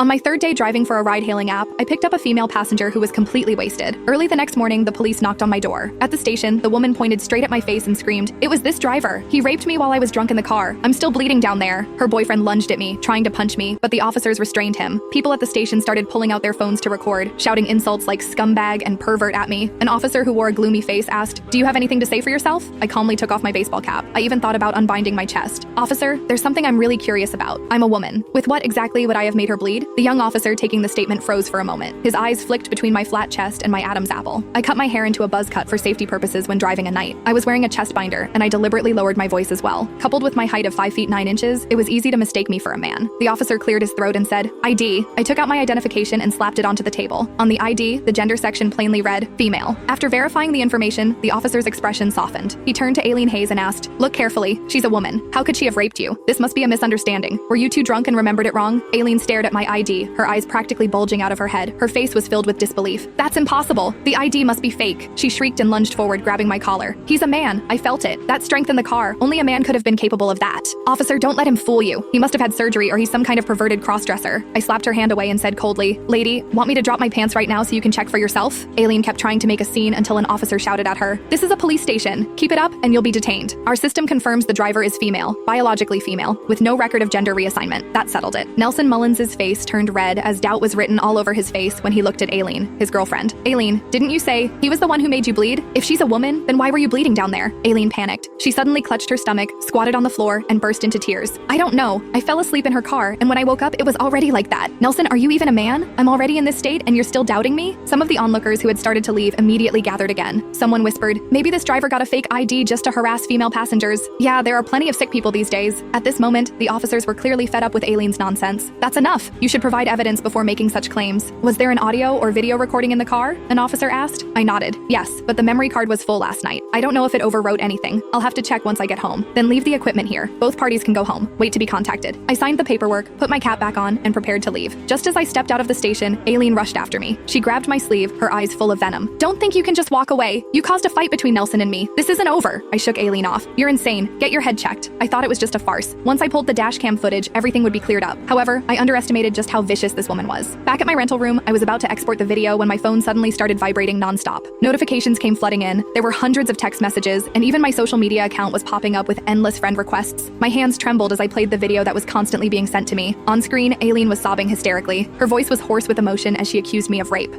On my third day driving for a ride-hailing app, I picked up a female passenger who was completely wasted. Early the next morning, the police knocked on my door. At the station, the woman pointed straight at my face and screamed, "It was this driver. He raped me while I was drunk in the car. I'm still bleeding down there." Her boyfriend lunged at me, trying to punch me, but the officers restrained him. People at the station started pulling out their phones to record, shouting insults like scumbag and pervert at me. An officer who wore a gloomy face asked, "Do you have anything to say for yourself?" I calmly took off my baseball cap. I even thought about unbinding my chest. "Officer, there's something I'm really curious about. I'm a woman. With what exactly would I have made her bleed?" The young officer taking the statement froze for a moment. His eyes flicked between my flat chest and my Adam's apple. I cut my hair into a buzz cut for safety purposes when driving at night. I was wearing a chest binder, and I deliberately lowered my voice as well. Coupled with my height of 5 feet 9 inches, it was easy to mistake me for a man. The officer cleared his throat and said, "ID." I took out my identification and slapped it onto the table. On the ID, the gender section plainly read, "female." After verifying the information, the officer's expression softened. He turned to Iink Hayes and asked, "Look carefully. She's a woman. How could she have raped you? This must be a misunderstanding. Were you too drunk and remembered it wrong?" Aileen stared at my ID, her eyes practically bulging out of her head. Her face was filled with disbelief. "That's impossible. The ID must be fake." She shrieked and lunged forward, grabbing my collar. "He's a man. I felt it. That strength in the car. Only a man could have been capable of that." "Officer, don't let him fool you. He must have had surgery or he's some kind of perverted crossdresser." I slapped her hand away and said coldly, "Lady, want me to drop my pants right now so you can check for yourself?" Aileen kept trying to make a scene until an officer shouted at her, "This is a police station. Keep it up and you'll be detained. Our system confirms the driver is female, biologically female, with no record of gender reassignment." That settled it. Nelson Mullins's face turned red as doubt was written all over his face when he looked at Aileen, his girlfriend. "Aileen, didn't you say he was the one who made you bleed? If she's a woman, then why were you bleeding down there?" Aileen panicked. She suddenly clutched her stomach, squatted on the floor, and burst into tears. "I don't know. I fell asleep in her car, and when I woke up, it was already like that. Nelson, are you even a man? I'm already in this state, and you're still doubting me?" Some of the onlookers who had started to leave immediately gathered again. Someone whispered, "Maybe this driver got a fake ID just to harass female passengers." Yeah, there are plenty of sick people these days. At this moment, the officers were clearly fed up with Aileen's nonsense. "That's enough. You should provide evidence before making such claims." "Was there an audio or video recording in the car?" an officer asked. I nodded. "Yes, but the memory card was full last night. I don't know if it overwrote anything. I'll have to check once I get home." "Then leave the equipment here. Both parties can go home. Wait to be contacted." I signed the paperwork, put my cap back on, and prepared to leave. Just as I stepped out of the station, Aileen rushed after me. She grabbed my sleeve, her eyes full of venom. "Don't think you can just walk away. You caused a fight between Nelson and me. This isn't over." I shook Aileen off. "You're insane. Get your head checked." I thought it was just a farce. Once I pulled the dash cam footage, everything would be cleared up. However, I underestimated just how vicious this woman was. Back at my rental room, I was about to export the video when my phone suddenly started vibrating nonstop. Notifications came flooding in. There were hundreds of text messages, and even my social media account was popping up with endless friend requests. My hands trembled as I played the video that was constantly being sent to me. On screen, Aileen was sobbing hysterically. Her voice was hoarse with emotion as she accused me of rape.